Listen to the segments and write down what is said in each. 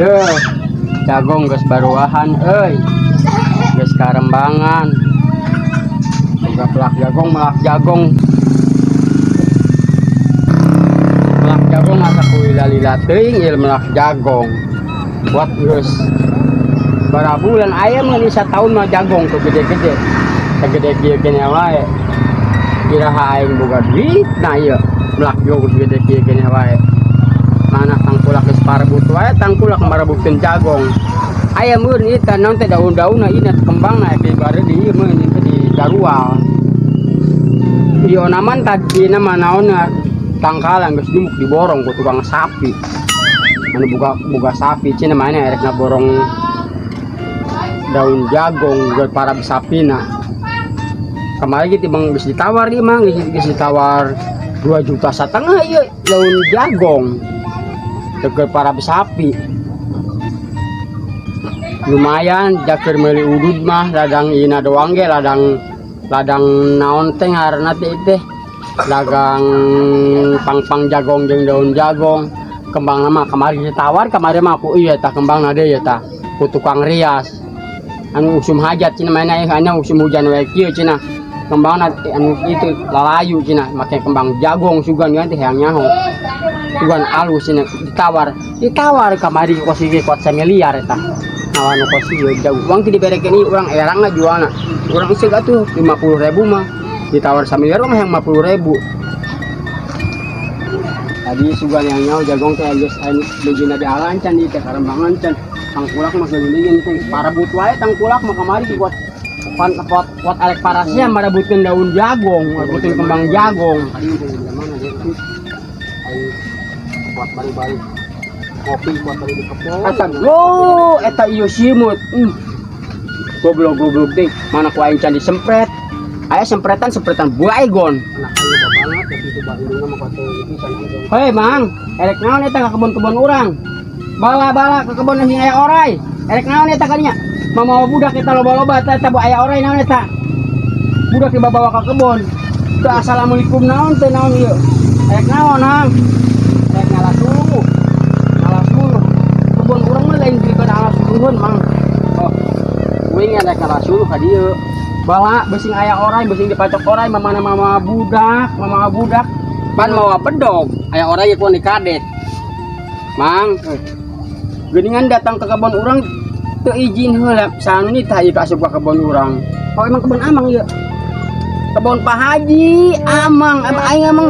Deh, jagong geus baruahan euy. Geus karembangan. Boga pelak jagong, melak jagong. Melak jagong asa ku lila teuing ieu melak jagong. Buat geus bara bulan aya mah di sataun mah jagong tuh gede-gede. Segede kieu kene wae. Kiraha aing boga duit nah ieu melak jagong gede kieu kene wae. Mana tangkulak geus parebut wae tangkulak marebutkeun jagong. Aya meureun ieu teh naon teh daun-daunna ieu kembangna ke bare di ieu meureun di darual. Ieu naman tadi nama naonna tangkalan geus dumuk diborong ku tukang sapi. Anu boga sapi cenah mana erekna borong daun jagong buat para sapina. Kemarin gitu bang geus ditawar ieu mah geus ditawar 2,5 juta ieu daun jagong. Teger para sapi. Lumayan jakeur meuli udud mah ladang ina doang ge ladang naon teh ngaranna teh dagang pang jagong jeung daun jagong. Kembangna mah kamari ditawar kamari mah aku ieu tah kembangna deui tah ku tukang rias anu usum hajat cenah mana hanya usum hujan wae kieu cenah kembangna anu itu lalayu cenah make kembang jagong sugan ganti hayang nyaho sugan alus cenah ditawar kamari kosi ge kuat 1 miliar eta nawan kosi ieu jauh uang teh diberekeun ieu urang erangna jualna urang seug atuh 50.000 mah ditawar 1 miliar mah hayang 50.000. Tadi sugan yang nyaho jagong teh geus anu beujina di alan can di teh karembangan can tangkulak mah geuning teh parebut wae tangkulak mah kamari kuat alek parasnya marebutkeun daun jagong marebutkeun kembang jagong kuat bari-bari kopi kuat bari di kepong asa lo eta ieu simut goblok teh mana ku aing can disempret aya sempretan baygon anak aing banget tapi coba indungna mah kuat itu can. Hei mang, erek naon eta ka kebon-kebon urang? Bala-bala ke kebon sing aya oray. Erek naon eta kadinya? Mamawa budak eta loba-loba eta aya oray naon eta? Budak dibawa ka kebon. Teu assalamualaikum naon teh naon ieu? Erek naon hang? Erek ngalas dulu. Kebon urang mah lain daripada alas duluan mang. Oh. Kuing erek ngalas dulu ka dieu. Bala besing aya oray, besing dipacok oray mama budak. Pan mawa pedog, aya oray ku dikadet. Mang, geuningan datang ke kebon urang teu izin heula. Sanu tah ieu asup ka kebon urang. Oh emang kebon amang ieu. Kebon Pak Haji amang, aing amang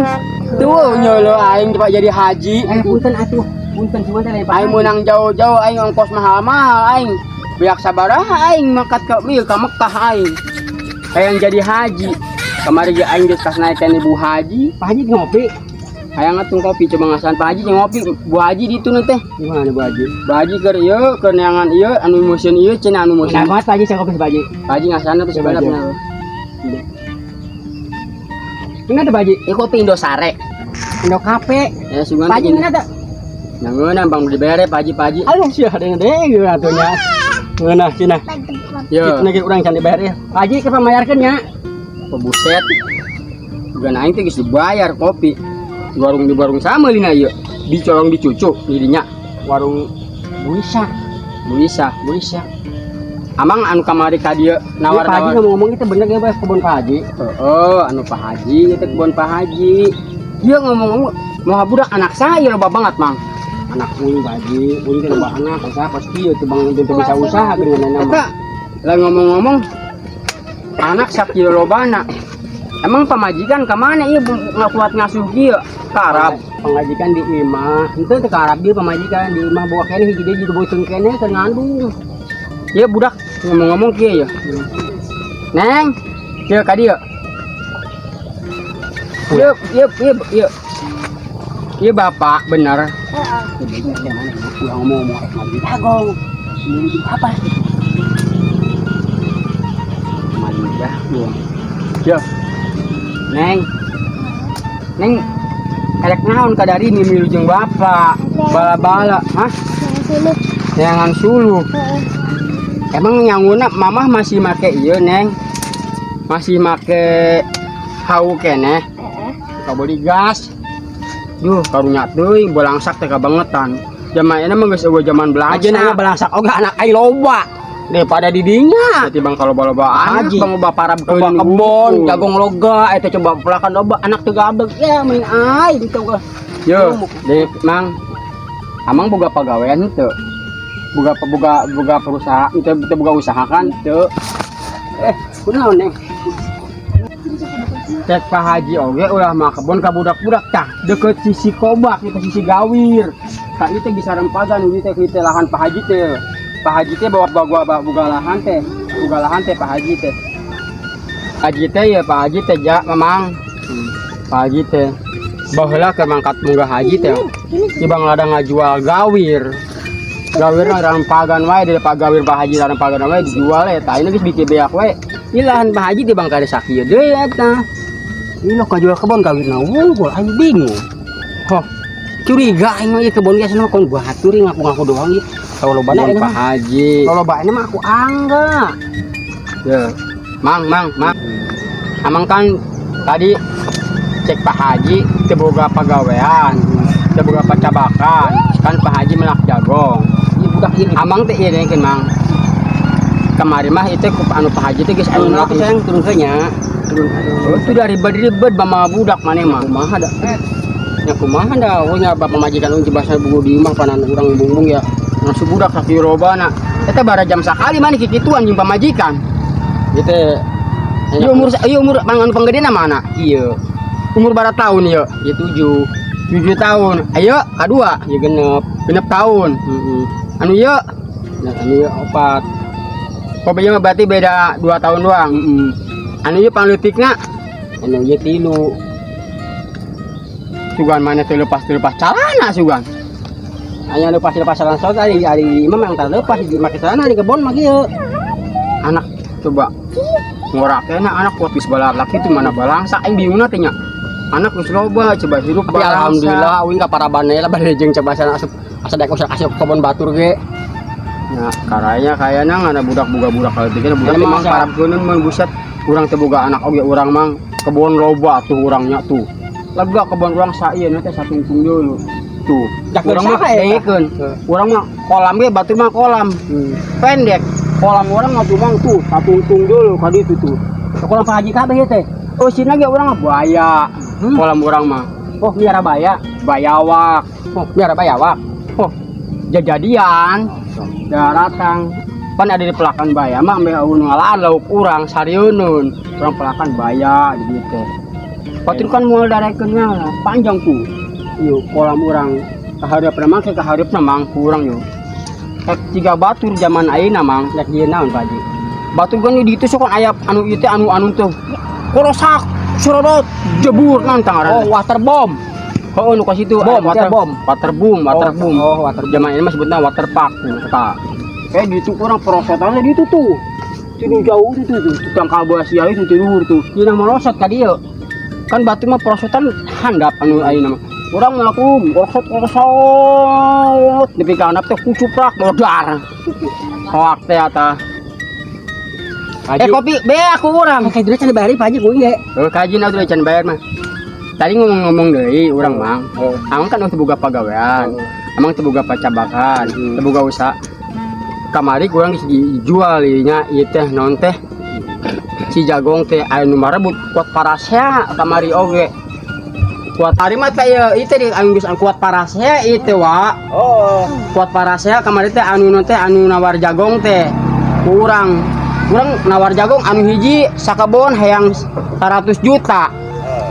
tuh nyeulo aing coba jadi haji. Punten atuh, punten cuman teh Pak. Aing meunang jauh-jauh aing ongkos mahal-mahal aing. Beak sabaraha aing makat ka Mekah aing. Hayang jadi haji. Kemarin ge aing geus kas naikkan Ibu Haji. Pak Haji ngopi. Hayang atuh kopi coba ngasan Pak Haji ngopi. Bu Haji ditu teh. Di mana Bu Haji? Bu Haji keur ieu keur neangan ieu anu museun ieu cenah anu museun. Nah, Pak Haji saya kopi Pak Haji. Pak Haji ngasana teh sebenarnya bener. Ini ada Pak Haji, ieu kopi Indosare. Indo Cafe. Ya sugan Pak Haji mana teh? Nangeuna bang dibere Pak Haji. Aduh sia deung ieu atunya. Ngeunah cenah. Yo, nage urang can dibayar ya. Pak Haji kepa mayarkeun nya? Buset. Bukan aing teh geus dibayar kopi. Di warung sama lina ieu. Dicolong dicucuk dirinya. Warung Buisa. Amang anu kamari ka dieu nawar-nawar. Pak Haji ngomong itu bener ge bae kebon Pak Haji. Heeh, anu Pak Haji itu kebon Pak Haji. Dia ngomong mau budak anak saya loba banget, Mang. Anak uling Pak Haji, uling loba anak, usaha pasti ieu teu bang teu bisa usaha dengan nama. Lah ngomong-ngomong anak sakilo lobana. Emang pamajikan ka mana ieu ngakuat ngasuh kieu? Ka Arab. Pamajikan di imah. Henteu teh ka Arab dieu pamajikan di imah bawa kene hiji deui diboceung kene keur ngandung. Ieu budak ngomong-ngomong kieu ya. Neng, kieu ka dieu. Ieu. Ieu bapak bener. Heeh. Ngomong lagi dagong. Ini apa? Dah, yo, Neng, erek naon kadari mimilu jeung bapak, bala-bala, hah? Neangan suluh. Emang nyanguna mamah masih make ieu Neng? Masih make hau keneh? Kabodi gas. Duh, karunya teuing bolangsak teh kabangetan. Zaman ini mah geus eueuh zaman belanja Aja balangsak oge anak ai loba. Daripada didinya. Jadi bang kalau loba Haji. bang loba para kebon, jagung loga, eta coba pelakan loba anak teu gabeg ya main ai gitu gua. Yo, deui mang. Amang boga pagawean teu? Boga perusahaan, teu boga usaha kan teu? Kunaon nih? Cek Pak Haji oge ulah mah kebon ka budak-budak tah deket sisi Kobak itu sisi Gawir. Tah itu bisa rempagan ieu teh kitu lahan Pak Haji teh. Pak Haji teh bawa boga lahan teh. Boga lahan teh Pak Haji teh. Haji teh ya Pak Haji teh ja memang. Pak Haji teh baheula ke mangkat munggah haji teh. Tibang lada ngajual Gawir. Gawir rempagan wae di Pak Gawir Pak Haji rempagan wae dijual eta. Ini geus bikin beak wae. Ilahan Pak Haji di bangkari sakieu deui eta. Ini lo kajual kebon kawin wungkul aing bingung. Hoh, Curiga aing mah ieu kebon geus mah kon batur ngaku-ngaku doang ieu. Kalau lobana Pak Haji. Kalau lobana mah aku angga. Ya. Mang. Amang kan tadi cek Pak Haji teu boga pagawean, teu boga pacabakan. Kan Pak Haji melak jagong. Ieu budak ieu. Amang teh ieu deungkeun Mang. Kamari mah itu anu Pak Haji teh geus anu Aku sayang turun ke nya. Oh, itu dari ribet mama budak maneh mah. Kumaha da? Ya kumaha da, we nya bapak majikan unci bahasa bugu di imah panan urang bungbung ya. Nasi budak sakieu robana. Eta bara jam sakali maneh kikituan jeung pamajikan. Gitu. Ieu umur mangan panggedena mana? Ieu. Umur berapa tahun ieu? Ieu 7 tahun. Ayo kadua, ieu genep tahun. Anu ieu? Nah, anu ieu 4. Kok mah berarti beda 2 tahun doang. Anu ieu panleutikna? Anu ieu 3. Sugan mana teh lepas calana sugan. Aya lepas calana sok ari imam yang lepas di make calana di kebon mah kieu. Anak coba ngorakena anak kuat bis balar laki itu mana balangsa aing bingungna teh nya. Anak geus loba coba hirup Tapi alhamdulillah uing ka parabana lah bade jeung coba asa daek usah kasih kebon batur ge. Ya, karanya kayaknya ngana budak budak kalau pikir budak memang parab keunun mun buset urang teu boga anak oge urang mang kebon loba tuh urangnya tuh. Lega kebon urang saeuyeuna teh satungtung deui tuh. Urang mah deikeun. Urang mah kolam ge batur mah kolam. Pendek. Kolam urang mah mang tuh satungtung deui ka ditu tuh. Kolam Pak Haji kabeh teh. Oh sina ge urang mah buaya. Kolam urang mah. Oh miara baya, Bayawak. oh miara bayawak. Oh jajadian. Daratang pan ada di pelakan baya mah ambe aun ngalaan lauk urang sarieunun urang pelakan baya jadi teh patur kan moal darekeunnya panjang tuh ieu kolam urang kahareupeuna mah ke kahareupeuna mang kurang yo ek 3 batur zaman ayeuna mang nek ieu naon Pak Haji batur kan di ditu sok aya anu ieu teh anu tuh korosak surodot jebur nantang Oh waterbomb. Oh, nu ka situ waterboom. Oh, water zaman ini mah sebutna water park. Tah. Kayak gitu orang perosotannya gitu tuh. Sini jauh itu tuh. Tukang kabasia itu tidur tuh. Dina merosot ka dieu. Kan batu mah perosotan handap anu ayeuna mah. Urang melaku korosot nepi ka handap teh kucuprak modar. Hoak teh eta. Kopi be aku urang. Kayak dulu can dibayari Pak Haji kuing ge. Kaji na dulu can bayar mah. Tadi ngomong deui urang mang. Amang kan teu boga pagawean. Amang teu boga pacabakan, teu boga usaha. Kamari kurang dijual nya ieu teh naon teh. Si jagong teh anu marebut kuat parasnya kamari oge. Kuat hari mah teh ieu teh anu geus kuat parasnya ieu teh wa. Oh, kuat parasnya kamari teh anu nawar jagong teh. Kurang nawar jagong anu hiji sakabon hayang 100 juta.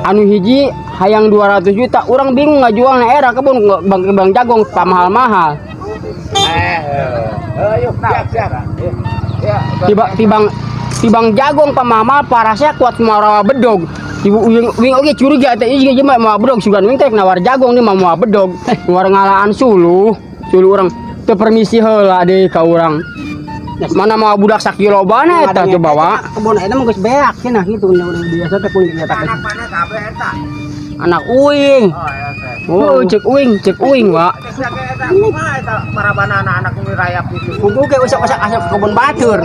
Anu hiji hayang 200 juta. Urang bingung ngajual na era kebun bang jagong pamahal-mahal. Tibang jagong pamahal parasnya kuat marawa bedog. Wing oge curiga teh ieu ge mah bedog sugan wing teh nawar jagong ni mah bedog. War ngalaan suluh urang teu permisi heula deui ka urang. Mana mau budak sakilobana eta coba wa. Kebon eta mah geus beak cenah kitu udah biasa teh pun dicetak. Anak mana kabeh eta? Anak uing. Oh, cek uing wa. Eta kumaha eta marabana anak-anak nu rayap itu. Kudu ge usah-usah asup kebon batur.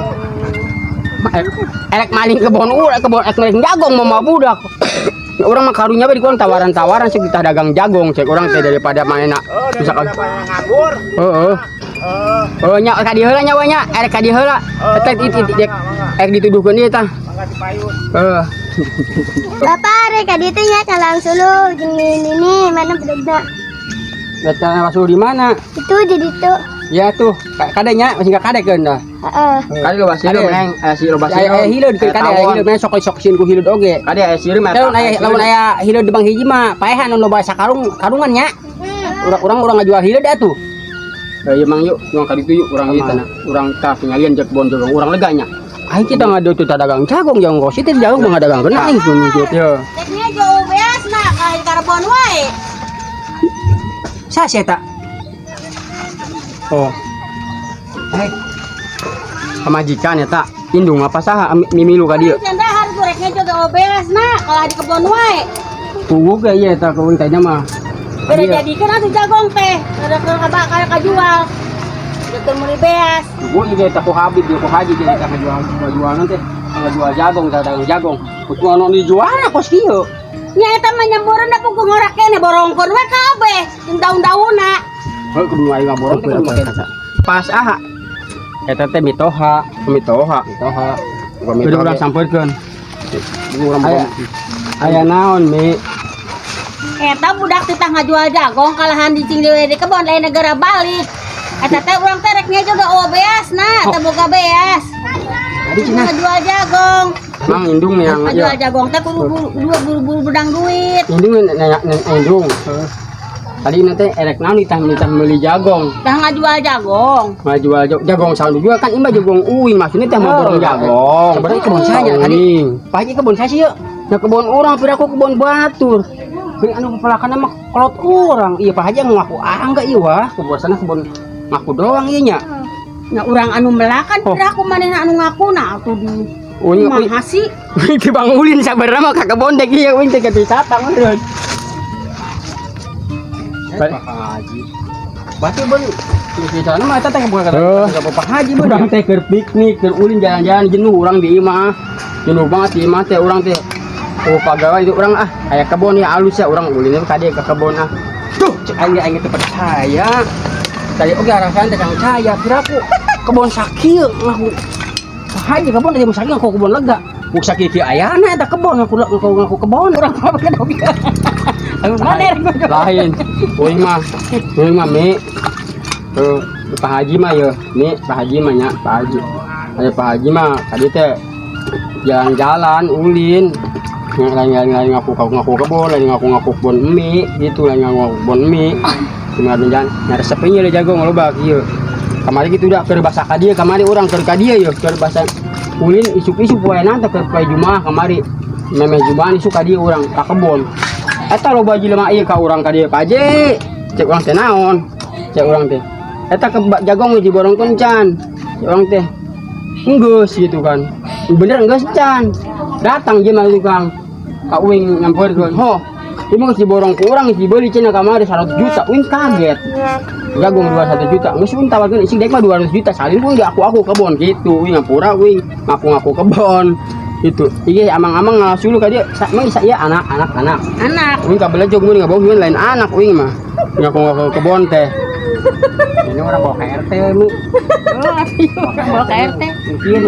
Elek maling kebon urang, kebon ek maling jagong mah budak. Orang mah karunya di kon tawaran-tawaran sih kita dagang jagung cek orang teh daripada main nak misalkan nganggur. oh nya ka dieu heula nya we nya erek ka dieu heula eta erek dituduhkeun ieu tah Mangga dipayun. Bapak rek ka ditu nya calang sulu jeung ini mana bedegna. Eta masuk di mana? Itu di ditu. Ya tuh, kadenya masih enggak kadekeun dah. Heeh. Kade lo basi meneng si lo basi. Aya hileud ke kade hileud meneng sok-sokin ku hileud oge. Kade aya sieureum eta. Lamun aya hileud di Bang Hiji mah paehan nu loba sakarungan nya. Urang ngajual hileud atuh. Ieu mang yuk, nyong ka ditu yuk urang ieu tanah. Urang ka pingalian jek bon jagung urang lega nya. Aing kita ngadu teu dagang jagung kos itu jagung mah dagang kena aing pun gitu. Teknya jauh beas nah ka karbon wae. Sa si eta. Oh. Pamajikan eta indung apa saha mimilu ka dieu. Cendahar goreknya juga beas nah kalau di kebon wae. Tugu ge ieu eta kawin teh mah. Beda jadikeun atuh jagong teh. Ada bakal kajual. Gitu meuli beas. Tugu ieu eta ku Habib ieu ku Haji ge eta kajual teh. Ngajual jagung dagang jagung. Kudu anu dijual kos kieu. Nya eta mah nyambureun da punggung ngorak kene borongkeun we kabeh. Daun-daunna. Heuh kudu aing ngaborong teh kudu make pas aha. Eta teh mitoha. Kudu urang sampeurkeun. Aya naon mi? Eta budak titah ngajual jagong kalahan di cingdewe di kebon lain negara balik. Eta teh urang teh rek juga beas nah, teh boga beas. Adi cenah Ngajual jagong. mang indung yang Ngajual jagong teh kudu buru-buru bedang duit. indung indung. Tadi nanti erek naon ditah meuli jagong. Tah ngajual jagong. Ngajual jagong saldu juga kan imah jagong uing maksudnya teh mau borong jagong. Sebenarnya kebon saya tadi. Paji kebon saya sih yeuh. Nah kebon orang piraku kebon batur. Kuing anu pepelakan mah kolot urang. Iya Pak Haji ngaku enggak ieu wah. Kebosana kebon ngaku doang ieu nya. Nah urang anu melakan piraku manehna anu ngakuna atuh di Uing mahasi. Ti Bang Ulin sabarna mah ka kebon dek ieu uing teh ke wisata meureun. Pak Haji. Berarti beun di sana mah eta teh bukan kata Pak Haji beun. Urang teh keur piknik, keur ulin jalan-jalan jenuh urang di imah. Jenuh banget di imah teh urang teh. Oh pagawe itu urang aya kebon ya alus ya urang ulin ka dieu ka kebon Tuh, cek aing teh percaya. Tadi oge arasan teh percaya piraku kebon sakieu ngaku. Pak Haji kebon aya sakit ngaku kebon lega. Buk sakit kieu ayana eta kebon ngaku kebon urang apa kada oge. Lain. Uing mah mi. Tuh, Pak Haji mah ya, mi Pak Haji mah nya, Pak Haji. Aya Pak Haji mah tadi teh jalan-jalan ulin. Lain ngaku kebon, lain ngaku kebon mie, gitu lain ngaku kebon mie. Cuma jalan nyari resepnya le jago ngeloba kieu. Kamari gitu dah keur basa ka dieu, kamari urang keur ka dieu yeuh, keur basa ulin isuk-isuk poe nanti keur poe Jumaah kamari. Memeh Jumaah isuk ka dieu urang ka kebon. Eta loba jelema ieu ka urang ka dieu, Pak Haji. Cek urang teh naon? Cek urang teh. Eta ke jagong di borong kencan. Cek urang teh. Enggeus gitu kan. Bener enggeus can. Datang je mah tukang. Ka uing nyampeurkeun. Ho, ieu mah diborong ku urang dibeli cenah kamari 100 juta. Uing kaget. Jagung 21 juta. Geus uing tawarkeun ising dek mah 200 juta. Salin uing aku kebon gitu. Uing ngapura uing ngaku kebon. Gitu. Ieu amang-amang ngasulu ka dieu. Mang isa ieu anak. Uing ka belejog mun ngaboh uing lain anak uing mah. Ngaku kebon teh. Ini orang bawa KRT mi. Bawa KRT. Mungkin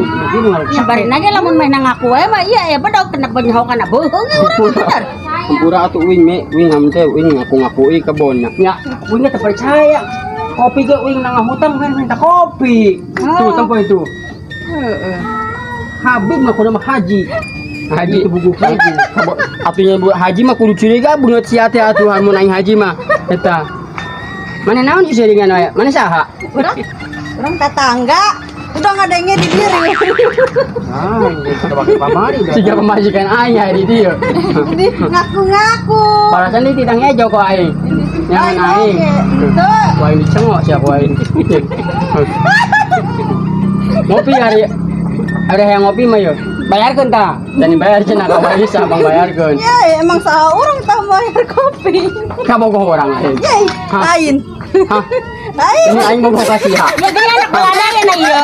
Nyabarin aja lamun main ngaku we mah iya ya bedog kena penyaho kana beuheung urang bener. Kumpura atuh uing mi, uing ngam teh uing ngaku-ngakui kebon nya. Uing teh percaya. Kopi ge uing nang hutang kan minta kopi. Tuh tempo itu. Heeh. Habib mah kudu mah Haji. Haji itu buku Haji. Atunya Bu Haji mah kudu curiga beungeut sia teh atuh mun aing Haji mah eta. Mana naon ieu seringan aya? Mana saha? Urang tetangga. Udah ngadengnya di diri. Ah, itu pakai pamari. Siga pemajikan aya di dieu. Ini ngaku-ngaku. Parasan di tidang ejo kok aing. Nyaman aing. Teu. Wah ini cengok siapa wah ini. Ngopi hari ada yang ngopi mah yuk. Bayarkeun tah. Dan bayar cenah ka bisa Bang bayarkeun. Ya emang salah orang tak bayar kopi. Ka bogoh urang aing. Yey, Hah? lain. Hah? Lain. Ini aing bogoh kasih ha. Ya jadi anak belanda na ieu.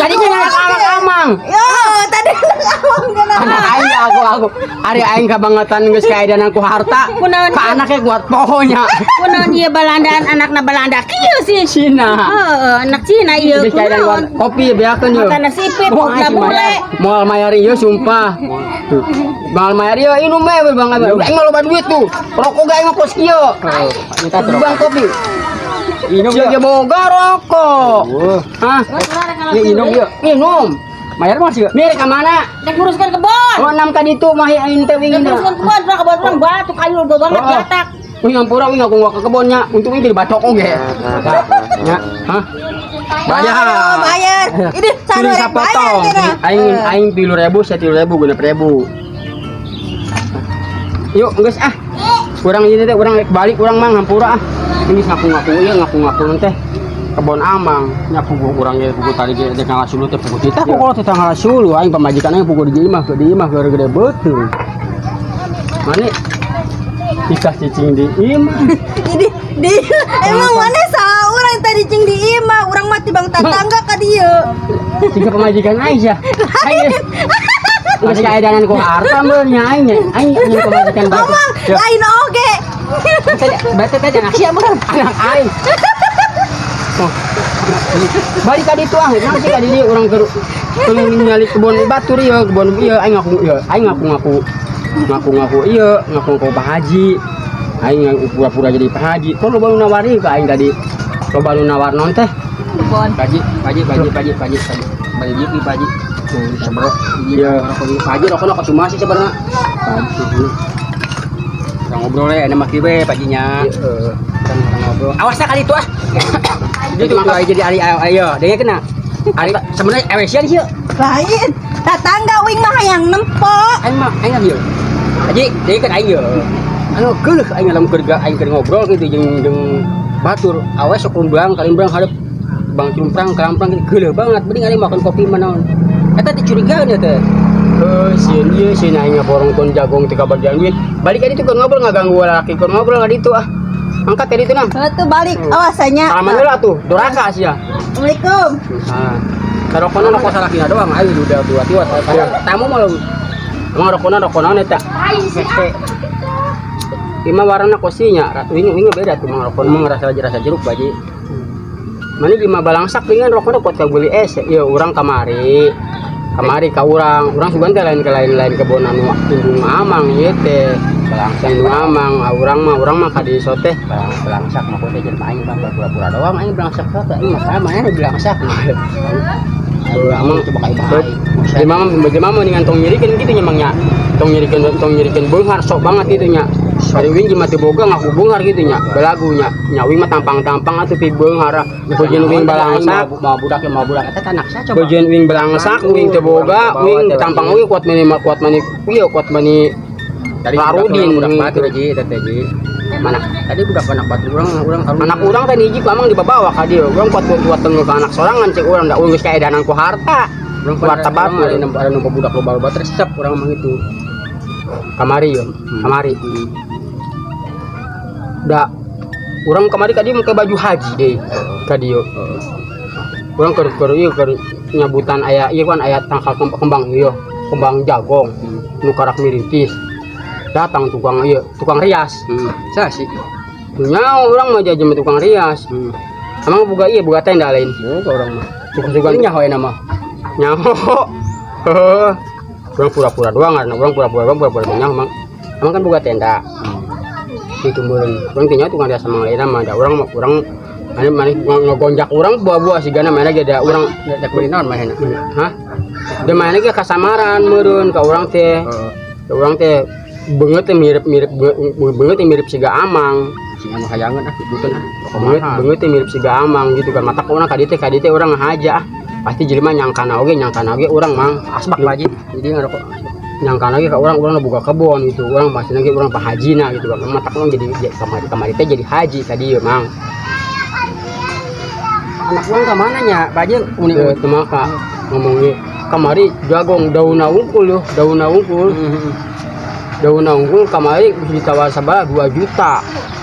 Tadi cenah anak amang. Yo, tadi anak awang kana. Anak aing aku ari aing kabangetan geus kaedan aku harta Kunaon? ka anaknya kuat pohonya Kunaon ieu Balandaan anakna Balanda kieu sih. Cina Heeh, anak Cina ieu geus kaedan kunaon? kopi beakeun yo Makana sipit, Moal na bule. moal mayar ieu sumpah moal mayar ieu inum we bang aing mah loba duit tuh rokok ga aing mah kos kieu minta bang kopi inum ge boga rokok hah Ya inum mayar mah sih nih ka mana Rek nguruskeun kebon. oh 6 ka ditu mah aing teh Rek wingin nguruskeun kebon, kebon urang batu kayu loba banget Oh. jatak. wing ngampura wing aku ngwa ke kebonnya untuk ini jadi bacok oge nya hah bayar Bayar. Ini pilih sarua rek sapotong bayar aing 3.000 saya 3.000 6.000 yuk geus kurang ini teh urang rek balik urang mah ngampura ini ngaku-ngaku ieu ngaku-ngaku teh kebon amang nyapu urang ge pugu tadi ge ngalah sulu teh pugu kita kok kalau teh ngalah sulu aing pamajikan aing pugu di imah ke di imah gede beuteung mane bisa cicing di imah Di emang mana saurang tadi cing di imah, urang mah tibang tetangga ka dieu. tiga pemajikan aing ya aing geus kaedanan ku harta beurnya aing pemajikan Ngomong lain oge. Bete teh anak sia meureun anak aing. Oh. Balik ka ditu ah, naon sih ka dieu urang keur ningali kebon batur ieu, kebon ieu aing ngaku ieu, ngaku Pak Haji. Aing pura-pura jadi Pak Haji. Kok lo baru nawari ka aing tadi? Lo baru nawar non teh? Kebon. Paji. Bagi paji. Seberok iya paji rokona ka cuma sih sebenarnya. Paji. Kita ngobrol ya, enak maki we paginya. Heeh. Kita ngobrol. Awas kali itu ah. Jadi tuh jadi ari ayo, dia kena. Ari sebenarnya ewesian sih. Lain. Tetangga wing mah hayang nempok. Aing ieu. Haji, dia kan aing ieu. Anu geuleuh aing dalam kerja aing keur ngobrol gitu jeung batur. Awas sok umbang kalimbang hadap Bang Cumprang kalampang geuleuh banget mending ari makan kopi mah naon. Eta dicurigaan ya teh. Sieun ieu sieun aing ngaborongkeun jagong ti ka bagian duit. Balik ka ditu keur ngobrol ngaganggu lalaki keur ngobrol ka ditu ah. Angkat tadi itu nam. Tuh balik awasanya. Salaman heula tuh, doraka sia. Assalamualaikum. Nah, karokona rokok salakina doang ayo udah tiwa tamu mah emang rokona eta. Ima warna kosinya, wingi beda tuh mang rokona mah rasa jeruk baji. Mani lima balangsak dengan rokona kuat ka beli es, ieu urang kamari ka urang sugan teh lain kebon anu indung amang ieu teh. Balangsak indung amang, urang mah ka di soteh balangsak mah teh jeung aing mah pura-pura doang aing balangsak teh aing mah sama aya balangsak. Amang coba kai. Di mama dengan tong nyirikeun kitu nya mangnya. Tong nyirikeun beunghar sok banget kitu nya. Ari wing mah teu boga ngaku beunghar kitu nya. Belagunya. Nya wing mah tampang-tampang atuh pi beunghar. Bejeun wing balangsak, mau budak eta tanak sa coba. Bejeun wing balangsak, wing teu boga, wing tampang we kuat mani Larudin budak batur ji eta teh ji. Mana tadi budak anak batur urang anak urang teh hiji amang dibawa ka dieu. Urang kuat tengeuh ka anak sorangan cek urang da geus kaedanan ku harta. Urang harta batur ada nu budak loba resep urang mah itu. Kamari yo, kamari. Da urang kamari ka dieu make baju haji deui ka dieu. Urang keur ieu keur nyabutan aya ieu kan aya tangkal kembang ieu, kembang jagong nu karak mirintis. Datang tukang rias. Saya sih. Nya orang mah jajan tukang rias. Emang boga tenda lain. Boga urang mah. Sugan nyaho nama. Nyaho. Heuh. Urang pura-pura doang karena urang pura-pura nyaho emang kan boga tenda. Itu meureun. Urang teh nya tukang rias sama lain mah da urang mani ngogonjak urang buah-buah sigana mana ge da urang dak beli naon mah hah? Da mana ge kasamaran meureun ka urang teh. Urang teh banget mirip siga amang si anu hayangan bukan banget mirip siga amang gitu kan mata orang kadite orang ngahaja pasti jelema nyangkana oge orang mang asbak baji jadi ngarok nyangkana oge ka orang boga kebon gitu orang pasti lagi orang Pak Hajina gitu kan mata orang jadi kamari teh jadi haji tadi mang anak orang ka mana nya baji unik teu maka ngomongnya kamari jagong daunna unggul. daun unggul kamari ditawar sabah 2 juta.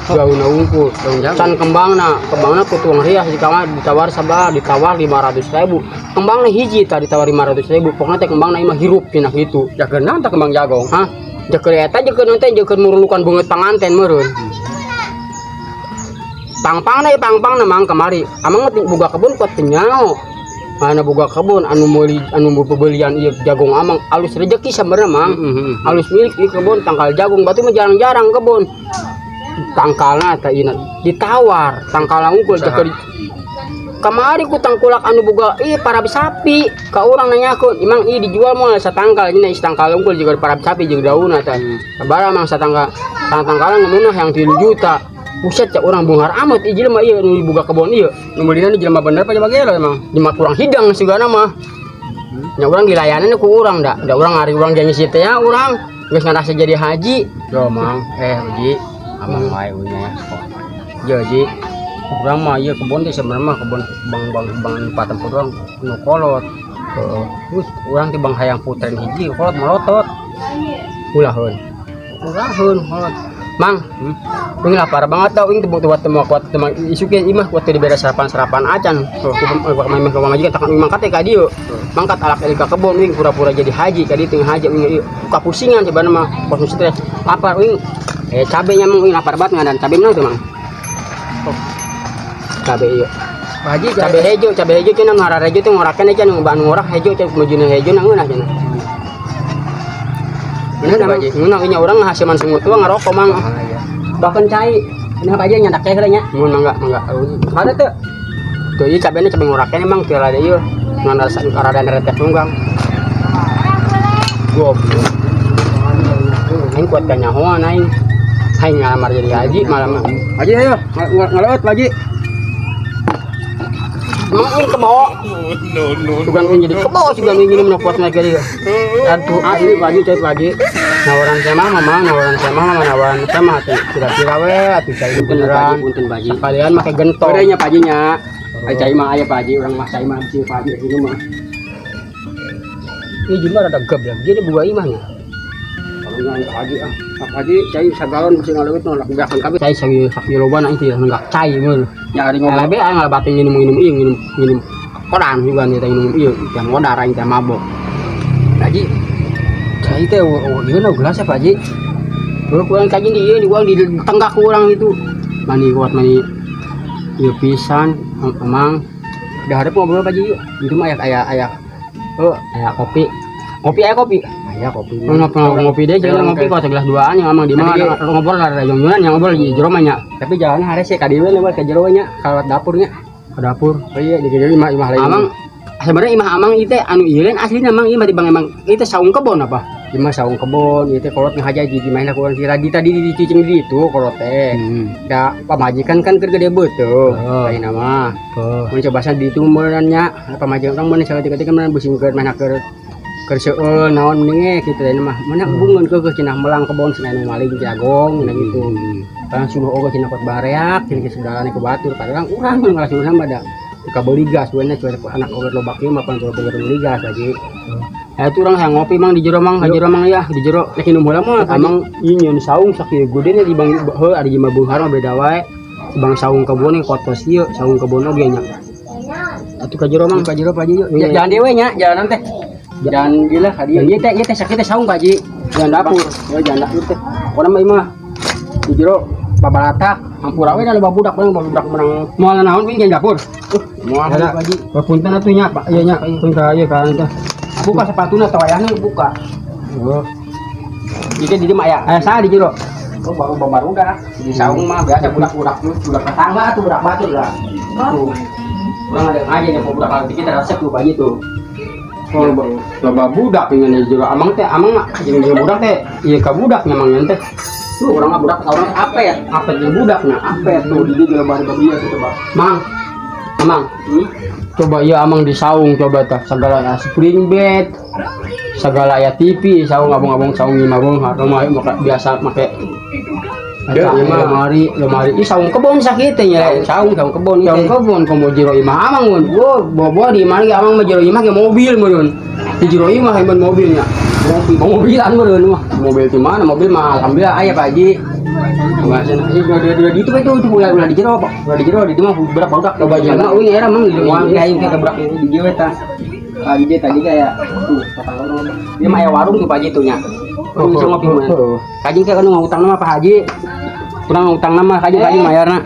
Daun unggul, can kembangna ku tuang rias di kamar ditawar sabah ditawar 500.000. Kembangna hiji tadi ditawar 500.000. Pokoknya teh kembangna imah hirup cenah gitu. Jakeun naon teh kembang jagong? Hah? Jakeun eta jakeun teh jakeun murulukan beungeut panganten meureun. Pang-pangna mang kamari. Amang boga kebun kuat penyao. Mana boga kebun anu meuli anu pembelian ieu jagung amang alus rezeki sabenerna mang. Alus milik ieu kebun tangkal jagung batu mah jarang-jarang kebun. Tangkalna teh ieu ditawar, tangkal unggul jakeun. Kamari ku tangkulak anu boga ieu parab sapi ka urang nanyakeun, "Imang ieu dijual moal satangkal?" Nya tangkal unggul juga parab sapi jeung daunna teh. Sabaraha mang satangkal ngamunah yang 3 juta. Buset cak orang bunghar amat ieu jelema ieu nu boga kebon ieu. Nu meulina jelema bener pa bagelo emang. Jelema kurang hidang sigana mah. Nya urang dilayanan ku urang da urang ari urang janji teh ya urang geus ngarasa jadi haji. Yo mang, Haji. Amang wae nya. Yo Ji. Urang mah ieu kebon teh sebenarnya mah kebon bang patem urang nu kolot. Terus urang ti bang hayang putren hiji kolot melotot. Ulaheun. Kolot. Mang, ini lapar banget tau, ini buat temu kuat temu isukeun imah waktu diberi sarapan acan. Main ke majikan takkan mangkat ka dieu. Mangkat alak dari ka kebon wing pura-pura jadi haji ka dieu teu haji wing kapusingan sebenarnya mah pos stres. Lapar wing cabenya mah wing lapar banget ngadan cabe mana tuh mang? Cabe ieu. Haji cabe hejo cenah ngara hejo teh ngorakeun aja nu ban ngorak hejo teh mujuna hejo na ngeunah cenah. Ini Haji, nya orang hasiman sungut tua ngerokok mang. Bahkan cai, ini apa aja nyandak cai nya. Mun mangga. Ada teu. Tuh ieu cabenya cabe ngorakeun emang teu ada ieu. Ngan rada neretes tunggang. Goblok. Aing kuat ka nyahoan aing. Aing ngalamar jadi haji malam. Haji ayo, ngaleut Haji. Emang ini kebo. Bukan ini jadi kebo juga ini minum kuat naik dia. Aduh, ini pagi cai pagi. Nawaran sama kira-kira we atuh cai beneran punten baji. Kalian make gentong. Bedanya pajinya. Ai cai mah aya paji urang mah cai mah cing paji ini mah. Ini jumlah ada geblek. Jadi buah imahnya. Kalau yang haji haji cai sagalon mesti ngaleuit nolak belakang kabeh cai sakiloban itu ya enggak cai meureun. Nya ari ngomong be aya ngalabatin minum koran juga nih teh minum ieu yang modar aing teh mabok. Haji cai teh ieu na gelas apa Haji? Kurang kaji di ieu di tenggak kurang itu. Mani kuat mani ieu pisan emang dah hareup ngobrol Haji ieu. Itu mah aya kopi. Kopi aya kopi. Aya kopi. Ngopi deh jangan ngopi kok segelas duaan yang emang di mana ngobrol ada jongjonan yang ngobrol di jero mah nya. Tapi jalannya hareup ka dieu lewat ka jero nya ka dapurnya. Ke dapur. Oh iya di dieu imah lain. Amang sebenarnya imah amang ieu teh anu ieu lain aslinya amang ieu mah di bang emang ieu teh saung kebon apa? Imah saung kebon ieu teh kolot ngahaji di mana kurang tadi di cicing di itu kolot teh. Da pamajikan kan keur gede beuteung. Lain mah. Mun coba di itu meureun nya pamajikan urang mun saeutik-eutik meureun busingkeun mana keur seueul naon mendinge kitu teh mah. Mana hubungan ke cenah melang kebon cenah nu maling jagong cenah gitu. Kan sunuh oge cenah kot bareak cenah sedalan ku batur padahal urang mah ngalasun sama da ka beuli gas we nya anak oge lobak ieu mah pan beuli gas aja. Itu urang hayang ngopi mang di jero mang ya di jero nek nu heula mah amang ieu nyeun saung sakieu gede di bang heuh ari jema beunghar mah beda wae. Bang saung kebon ning kotos ieu saung kebon oge nya. Atuh ka jero mang ka jero Pak Haji yuk. Jalan dewe nya jalanan teh. Jalan gila ka dieu. Ieu teh sakit teh saung Pak Haji. Jalan dapur. Ya jalan dapur teh. Urang mah imah di jero babalatak hampura we da loba budak menang moal naon we jalan dapur. Moal Pak Haji. Punten atuh nya Pak ieu nya tong ka ieu ka teh. Buka sepatuna teu wayahna buka. Oh. Jadi di mah aya saha di jero? Oh baru udah di saung mah biasa budak tetangga tuh budak batur lah. Tuh. Urang ada aja nya budak lagi kita resep tuh Pak gitu. Oh loba budak dengan di jero amang mah jeung budak teh ieu ka budak memang teh. Tuh urang mah budak saurang apet jeung budakna apet tuh di dieu loba dia tuh coba. Mang. Coba iya amang di saung coba tah segala ya spring bed segala ya TV saung abang-abang saung ngimabung rumah biasa make lemari ih saung kebon sakit nya saung kebon komo jero imah amang mun bobo di mari amang mah jero imah ge mobil mun di jero imah heban mobilnya mobilan meureun mah. Mobil di mana? Mobil mah alhamdulillah aya Pak Haji. Enggak cenah. Di itu ulah di jero, Pak. Ulah di jero di mah berapa budak coba aja. Mah euy era mah di uang aing ke budak di dieu eta. Pak Haji tadi kayak dia mah aya warung tuh Pak Haji tuh nya. Bisa ngopi mah. Kaji kayak anu ngutang nama Pak Haji. Kurang ngutang nama kaji mayarna.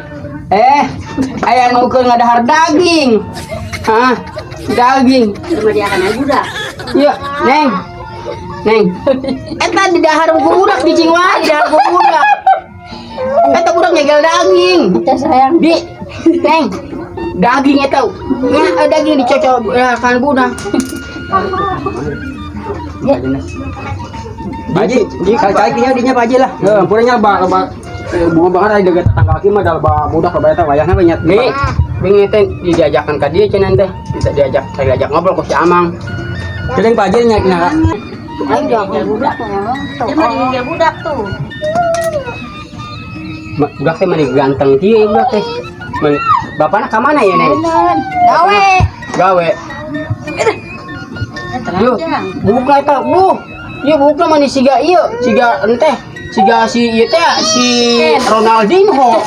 Aya nu keur ngadahar daging. Hah? Daging. Cuma dia akan aja udah. Iya, Neng. Eta di dahar ku budak di cingwa, di dahar ku budak. Eta budak nyegel daging. Kita sayang. Di, Neng. Daging eta. Nya daging dicocok kan budak. Ya. Baji, di kaki-kakinya dinya Baji lah. Heuh, puranya bunga banget ada dekat tetangga kaki mah da budak ka eta wayahna banyak. Nih, bingung teh diajakan ka dieu cenah teh. Bisa diajak ngobrol ku si Amang. Keling Pak Haji nya kena. Ayo jangan budak memang. Dia mah dia budak tuh. Budak teh mani ganteng kieu budak teh. Bapakna ka mana ya, Neng? Gawe. Yo, buka eta, Bu. Ieu buka mani siga ieu, siga enteh, siga si ieu teh si Ronaldinho.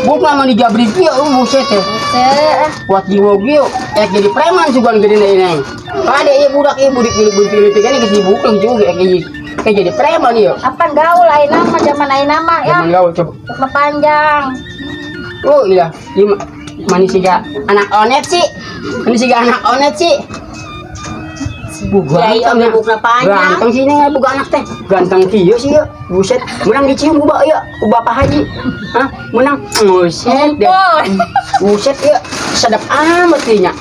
Buka mani jabri kieu, buset teh. Kuat jiwa kieu, jadi preman sugan gedena ieu, Neng. Kade ieu budak ieu budik kan geus dibukeng juga kayak jadi preman ieu. Apa gaul lain nama zaman lain nama ya. Zaman gaul coba. Nama panjang. Oh iya, ieu mani siga anak onet sih. Mani siga anak onet sih. Ya iya buka panjang. Ganteng sini nggak buka anak teh. Ganteng kieu sih ya. Buset, menang dicium ku ya, ku Bapak Haji. Hah? Menang. Buset deh. Buset ya, sedap amat nya.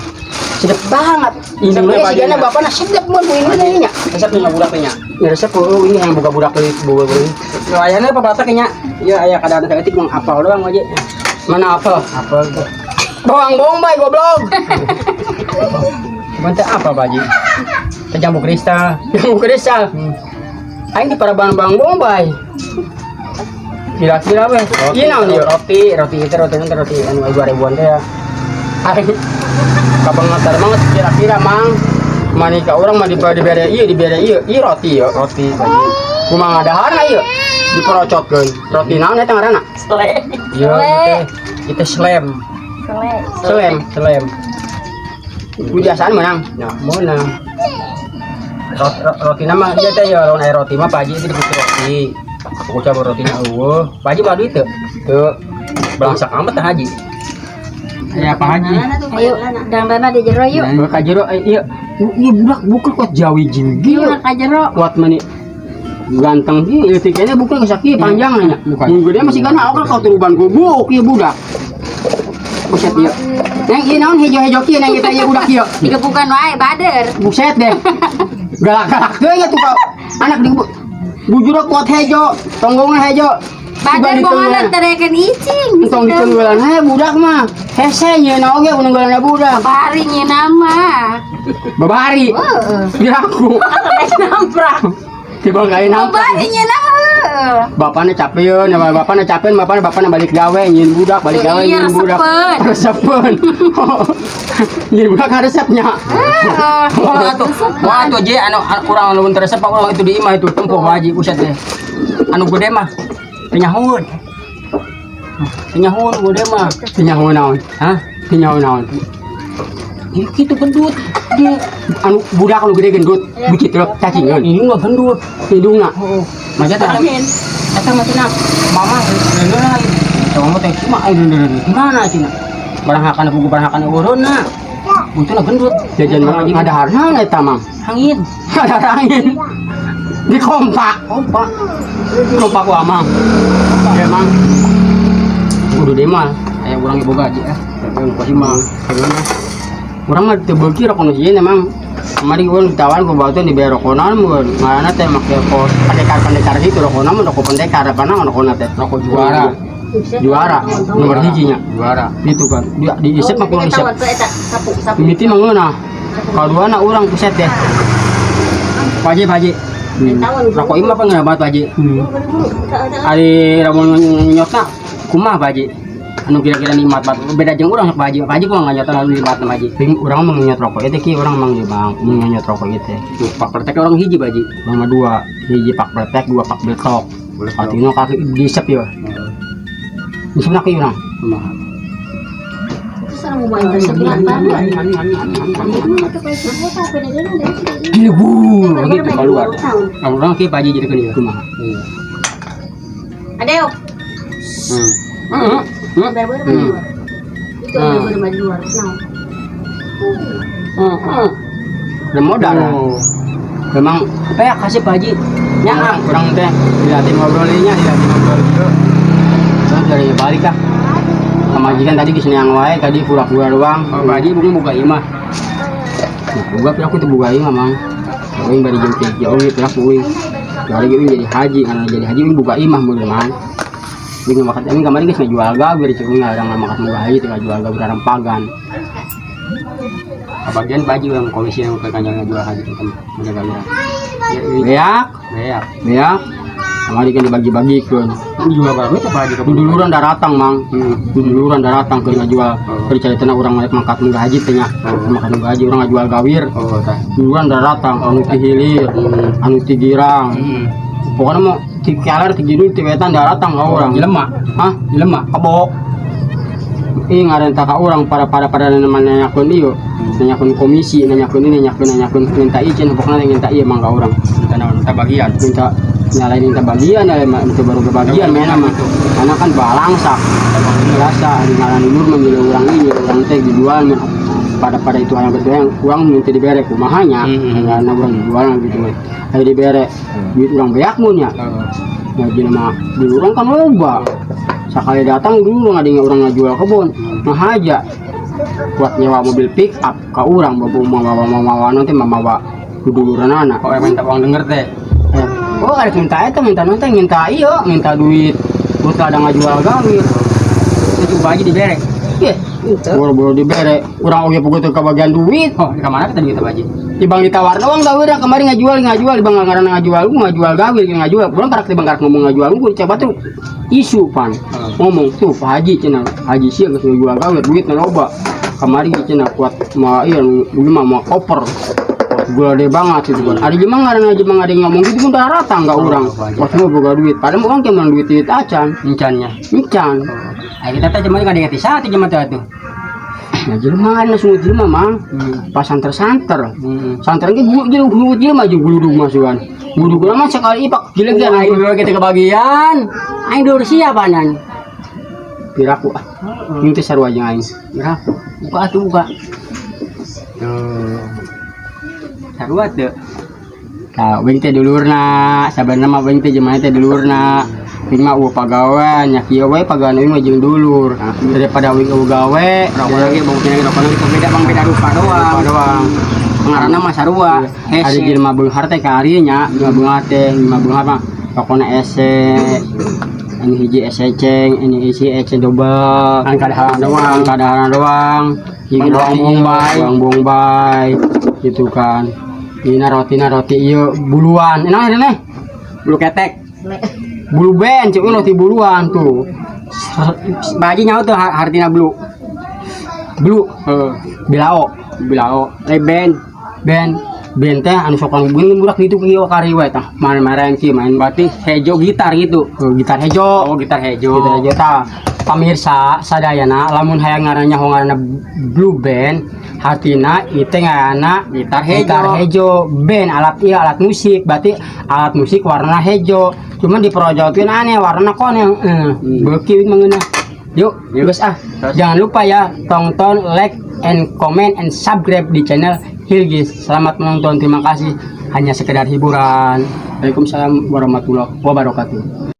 Sedap banget. Ini mah sigana bapana sedap mun ini nya. Resep nya budak nya. Ya resep ini yang buka budak teh buka ini. Ayana apa batak nya? Ya aya kadang ketik mah apal doang aja. Mana apal? Apal tuh. Bawang bombay goblok. Bentar apa Pak Haji? Jambu kristal. Aing di para bang bombay. Kira-kira weh. Ieu naon ieu? Roti itu roti anu 2000-an teh ya. Aing kabangetar banget kira-kira mang mani ka urang mah dibere ieu roti Pak Haji. Kumaha ngadaharna ieu? Diperocotkeun. Roti naon eta ngaranna? Sele. Ieu itu slam. Biasaan menang. Nah, menang. Roti nama dia teh ya lawan air roti mah Pak Haji itu dipikir roti. Aku coba rotinya eueuh. Pak Haji mah duit teu. Teu belangsak amat teh Haji. Ya Pak Haji. Ayo dangdana di jero yuk. Ka jero ieu. Ieu budak buka kuat jawi jinggi. Yuk ka jero. Kuat mani ganteng ieu tikenya buka sakieu panjangnya. Mun gede masih kana oke kau turuban gubuk ieu budak. Buset ieu. Neng ieu naon hejo-hejo kieu neng kita ieu budak ieu. Digepukan wae bader. Buset deh. Galak-galak teh ya tuh anak di bujur kuat hejo, tonggongna hejo. Bader bongolan tereken icing. Tong ditunggulan budak mah. Hese nyeun oge penunggulanna budak. Babari nya nama. Babari. Heeh. Diraku. Asa namprak. Tiba gawe nampak. Babari nya nama. Bapakna capeun, bapakna capeun, bapakna balik gawe nyeun budak, balik gawe Iya, nyeun budak. Resepen. Nyeun budak ngaresepnya. Wah tuh je anu kurang anu resep urang itu di imah itu tempuh Haji buset deh. Anu gede mah penyahun. Penyahun gede mah. Penyahun naon? Hah? Penyahun naon? Kitu gendut. Dia anu budak anu gede gendut. Bukit truk cacingeun. Ini mah gendut. Hidungna. Heeh. Maja teh. Eta mah cenah. Mama bener lagi. Coba teh cuma di mana cenah? Barang hakan urunna. Buntuna gendut. Jajan mah ada harna eta mah. Angin. Ada angin. Di kompak ku amang. Ya mang. Kudu deh mah. Aya urang ibu gaji Yang pasti mah. Urang mah teu beuki rok nu sieun emang. Kemarin gue ditawan ke batu di berokonan, mana teh make kos pendekar gitu rokonan, rokok pendekar apa nama rokonan teh rokok juara nomor hijinya juara gitu kan dia diisep mah kalau isep miti mangeuna kaduana urang puset deh Paji rokok imah apa nggak banget Paji ari ramun nyotna kumaha Paji anu kira-kira nikmat banget beda jeung urang Pak Haji gua nggak nyata nikmat Pak Haji ting urang mah nyot rokok itu ki urang mang bang nyot rokok itu tuh pak pretek orang hiji Pak Haji bang dua hiji pak pretek dua pak betok artinya kaki disep ya disep ki urang Sarang mau main sebelah gila gitu keluar orang ki Pak Haji jadi kene kumaha Adeo. Bener-bener di luar. Itu bener-bener di luar. udah modal memang apa ya kasih Pak Haji ya kurang teh dilatih ngobrolinya dulu terus dari balik kah kemajikan tadi kesini yang wae tadi pura-pura doang Pak Haji bukan buka imah nah buka pihak itu buka imah mang uing bari jam 3 jauh pihak uing dari gitu jadi haji karena jadi haji uing buka imah mulai mang uing makan ini kemarin guys ngejual gawir cek uing ada makan buka haji tinggal jual gawir rampagan bagian Pak Haji yang komisi yang kekanjang jual haji itu menjaga beak kemarin kan dibagi-bagi kan jual berapa itu Pak Haji duluran daratang mang duluran daratang ke jual percaya tenang orang naik mangkat munggah haji tanya makan munggah haji orang jual gawir duluran daratang anu hilir anu girang pokoknya mau tikalar tigidul tiwetan daratang ka orang jelema kabok ini ngaran tak orang pada namanya nyakun iyo nyakun komisi nyakun ini nyakun minta izin pokoknya minta iya mangga orang minta bagian minta nyalain minta bagian ya itu baru kebagian mana mah karena kan balangsak biasa ngaran dulu memilih orang ini orang teh dijual pada itu yang betul yang uang minta diberek rumahnya karena orang dijual gitu kayak diberek duit orang beak munya nah jadi mah di orang kan loba sekali datang dulu ngadengin orang ngajual kebun nah aja buat nyewa mobil pick up ke orang bawa nanti mamawa duluran anak kok minta uang denger teh oh ada minta iyo minta duit buat ada ngajual gawir itu Pak Haji diberek iya boro-boro diberek orang oke pokoknya ke bagian duit oh di kamar kita duit Pak Haji di bang ditawar doang gawir kemarin ngajual di bang ngaran ngajual gawir ngajual pulang karak di bang karak ngomong ngajual gue coba tuh isu pan ngomong tuh Pak Haji cina Haji sih nggak jual gawir duit ngeloba kemarin cina kuat mau iya mah mau koper gede banget itu kan ada jemang ada yang ngomong gitu pun rata nggak orang pas mau buka duit padahal orang cuma duit acan mincan ayo kita teh cuman kadang satu cuma tuh nah jelma ada semua jelma mang pas santer ini gulu jelma juga gulu masukan gulu mah sekali ipak gila ayo kita kebagian ayo dulu siapa nan piraku minta sarua aja aing buka sarua tuh nah wing teh dulurna sabarna mah wing teh jemaah teh dulurna wing mah pagawean nya kieu we pagawean wing mah jeung dulur daripada wing gawe rokok lagi bangkina rokok itu beda rupa doang ngaranna mah sarua ada jelema beunghar teh ka ari nya beunghar mah rokona ese ini hiji ese ceng ini isi ece double kan kadaharan doang hiji bawang bombay gitu kan ini roti iya buluan enak nih bulu ketek bulu ben cuk roti buluan tuh Pak Haji nyawa tuh artinya bulu bilao ben teh anu sokang bunyi budak gitu kieu kari we tah main berarti hejo gitar gitu gitar hejo tah pamirsa sadayana lamun hayang ngaranna blue band hartina itu ngana gitar hejo band alat musik berarti alat musik warna hejo cuman diprojokin aneh warna koneng beuki mengeunah yuk guys jangan lupa ya tonton like and comment and subscribe di channel Hilgis. Selamat menonton, terima kasih, hanya sekedar hiburan. Waalaikumsalam warahmatullahi wabarakatuh.